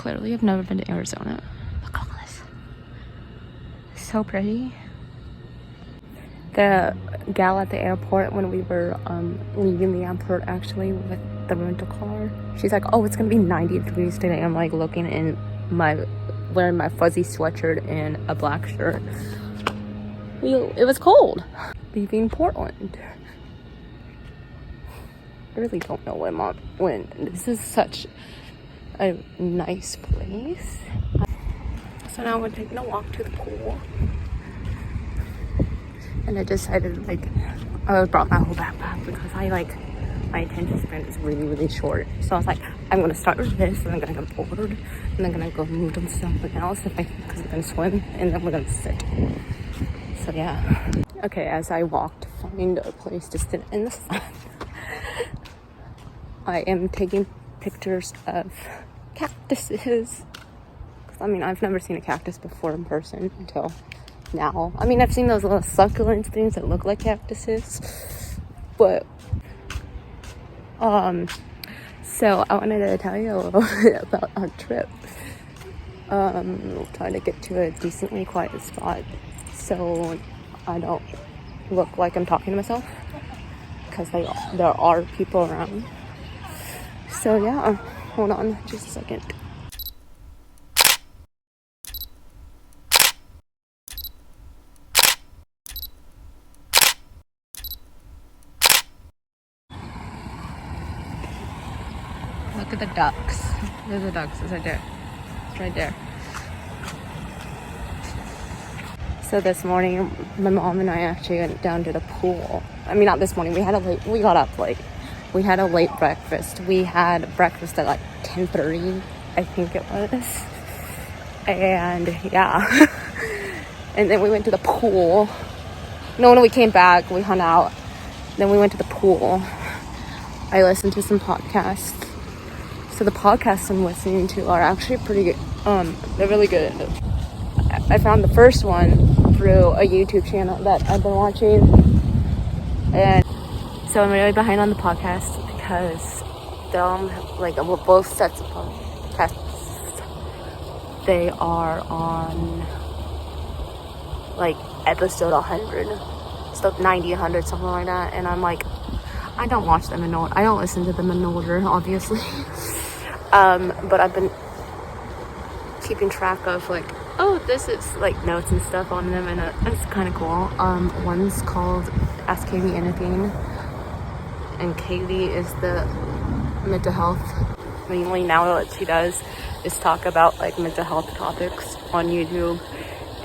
clearly have never been to Arizona. Look at all this. So pretty. The gal at the airport, when we were leaving the airport actually with the rental car, she's like, oh, it's gonna be 90 degrees today. I'm like looking in wearing my fuzzy sweatshirt and a black shirt. It was cold. Leaving Portland. I really don't know when. This is such a nice place. So now we're taking a walk to the pool. And I decided, like, I brought my whole backpack because my attention span is really, really short. So I was like, I'm gonna start with this, and I'm gonna go board, and I'm gonna go move to something else because I'm gonna swim, and then we're gonna sit. So yeah. Okay, as I walked to find a place to sit in the sun, I am taking pictures of cactuses. I mean, I've never seen a cactus before in person until now. I mean, I've seen those little succulent things that look like cactuses, but so I wanted to tell you a little bit about our trip. Trying to get to a decently quiet spot so I don't look like I'm talking to myself, because there are people around. So yeah, hold on just a second. Look at the ducks. There's the ducks. It's right there. It's right there. So this morning, my mom and I actually went down to the pool. I mean, not this morning. We got up late. We had a late breakfast. We had breakfast at like 10:30, I think it was. And yeah. And then we went to the pool. No, when we came back, we hung out. Then we went to the pool. I listened to some podcasts. So the podcasts I'm listening to are actually pretty good. They're really good. I found the first one through a YouTube channel that I've been watching. And so I'm really behind on the podcast because both sets of podcasts, they are on like episode 100, stuff 90, 100, something like that. And I'm like, I don't watch them in order. I don't listen to them in order, obviously. But I've been keeping track of like, oh, this is like notes and stuff on them, and it's kind of cool. One's called Ask Katie Anything, and Katie is the mental health. Mainly now what she does is talk about like mental health topics on YouTube.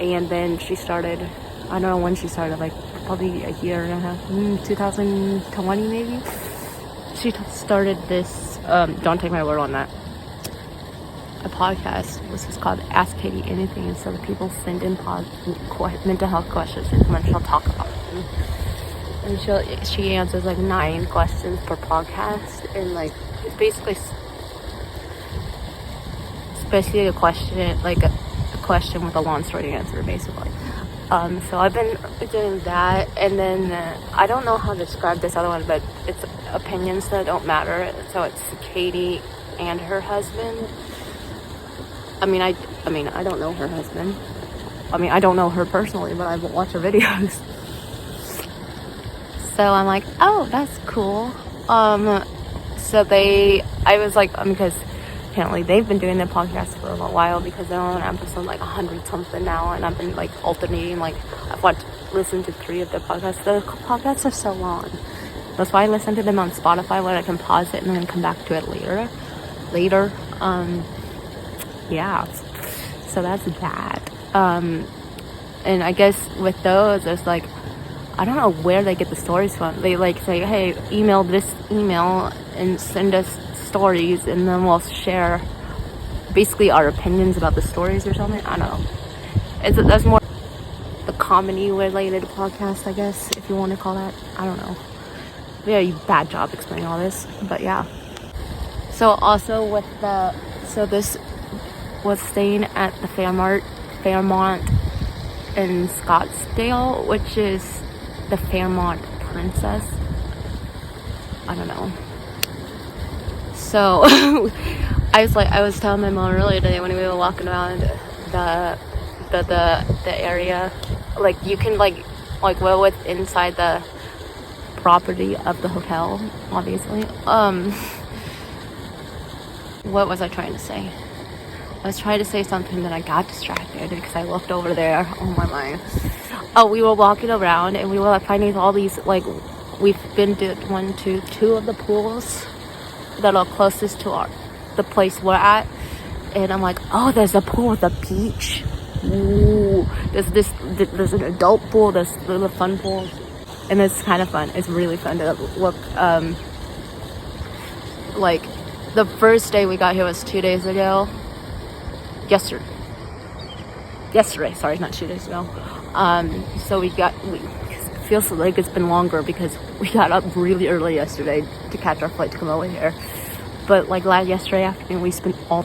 And then she started, I don't know when she started, like probably a year and a half, 2020 maybe. She started this, don't take my word on that, a podcast, which is called Ask Katie Anything. And so the people send in mental health questions, and then she'll talk about them. And she answers like 9 questions per podcast, and like it's basically a question, like a question with a long story answer, basically. So I've been doing that, and then I don't know how to describe this other one, but it's opinions that don't matter. So it's Katie and her husband. I mean, I don't know her husband. I mean, I don't know her personally, but I've watched her videos. So I'm like, oh, that's cool. So I was like, because apparently they've been doing their podcast for a while, because they're on episode like 100 something now, and I've been like alternating, like I've listened to 3 of their podcasts. The podcasts are so long. That's why I listen to them on Spotify, where I can pause it and then come back to it later. Yeah, so that's that. And I guess with those, there's like, I don't know where they get the stories from. They like say, hey, email this email and send us stories, and then we'll share basically our opinions about the stories or something. I don't know. That's more the comedy related podcast, I guess, if you want to call that. I don't know. Very bad job explaining all this, but yeah. So also this was staying at the Fairmont in Scottsdale, which is the Fairmont Princess. I don't know. So I was telling my mom earlier today when we were walking around the area, like you can like well with inside the property of the hotel, obviously. What was I trying to say? I was trying to say something that I got distracted because I looked over there. Oh my mind. Oh, we were walking around and we were like finding all these, like, we've been to two of the pools that are closest to the place we're at, and I'm like, oh, there's a pool with a beach. Ooh, there's an adult pool, there's the fun pool, and it's kind of fun. It's really fun to look. Like the first day we got here was 2 days ago. Yesterday, sorry, not 2 days ago. So it feels like it's been longer because we got up really early yesterday to catch our flight to come over here. But like yesterday afternoon, we spent all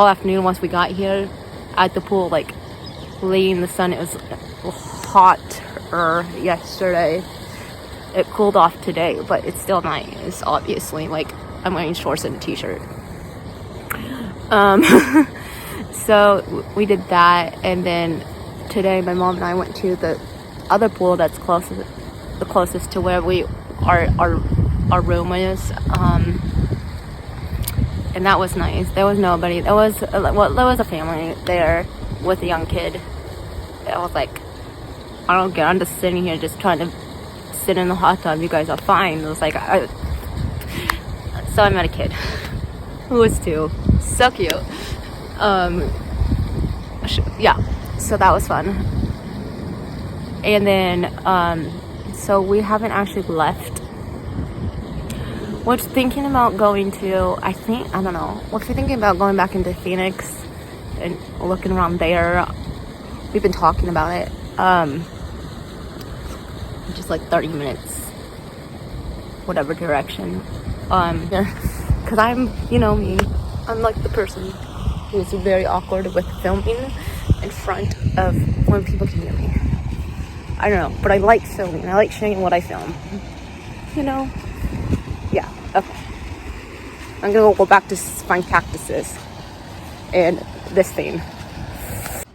afternoon once we got here at the pool, like laying in the sun. It was hotter yesterday. It cooled off today, but it's still nice. Obviously, like I'm wearing shorts and a t-shirt. So we did that, and then today my mom and I went to the other pool that's the closest to where our room is, and that was nice. There was nobody. There was a family there with a young kid. I was like, I don't get. I'm just sitting here, just trying to sit in the hot tub. You guys are fine. It was like, so I met a kid who was 2, so cute. Yeah, so that was fun. And then so we haven't actually left. We're thinking about going to, I don't know, we're thinking about going back into Phoenix and looking around there. We've been talking about it. Just like 30 minutes, whatever direction. Because I'm, you know me, I'm like the person who's very awkward with filming in front of when people can hear me. I don't know, but I like filming. I like sharing what I film. You know? Yeah, okay. I'm gonna go back to find cactuses and this thing.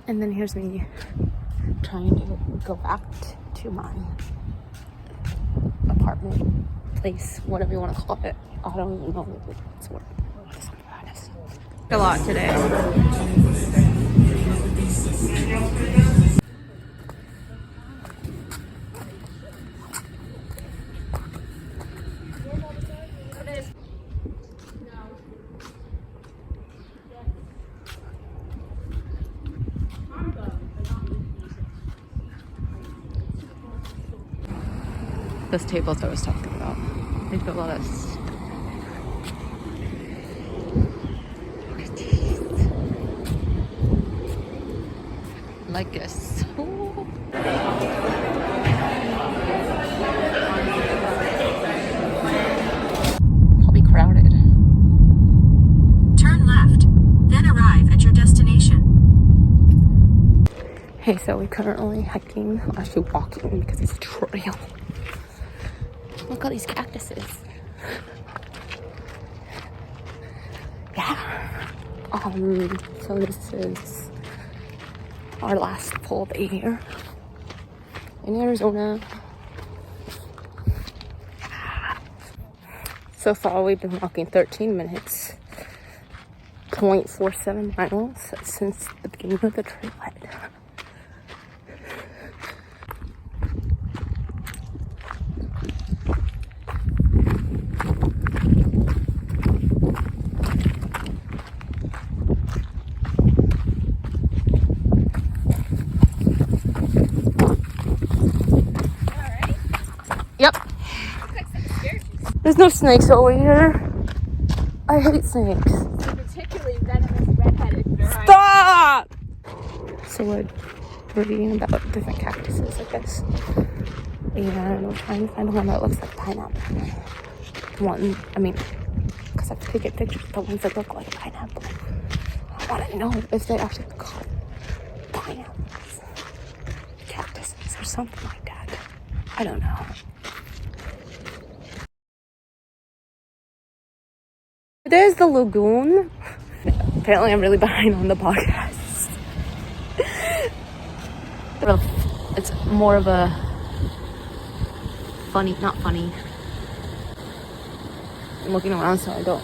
And then here's me trying to go back to my apartment, place, whatever you want to call it. I don't even know what it's worth. A lot today. Those tables I was talking about. They put a lot of like this. Probably crowded. Turn left, then arrive at your destination. Hey, so we're currently hiking, actually walking because it's a trail. Look at all these cactuses. Yeah. So this is our last full day here in Arizona. So far we've been walking 13 minutes, 0.47 miles since the beginning of the trailhead. Yep. There's no snakes over here. I hate snakes. Particularly venomous redheaded variety. Stop! So we're reading about different cactuses, I guess. And we're trying to find one that looks like pineapple. One, I mean, because I've taken pictures of the ones that look like pineapple. I want to know if they actually call pineapples cactuses or something like that. I don't know. There's the lagoon. Apparently I'm really behind on the podcast. It's more of a funny, not funny. I'm looking around so I don't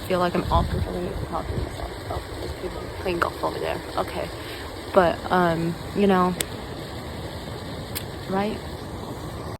feel like I'm awkwardly talking to myself. Oh, there's people playing golf over there. Okay. But, you know, right?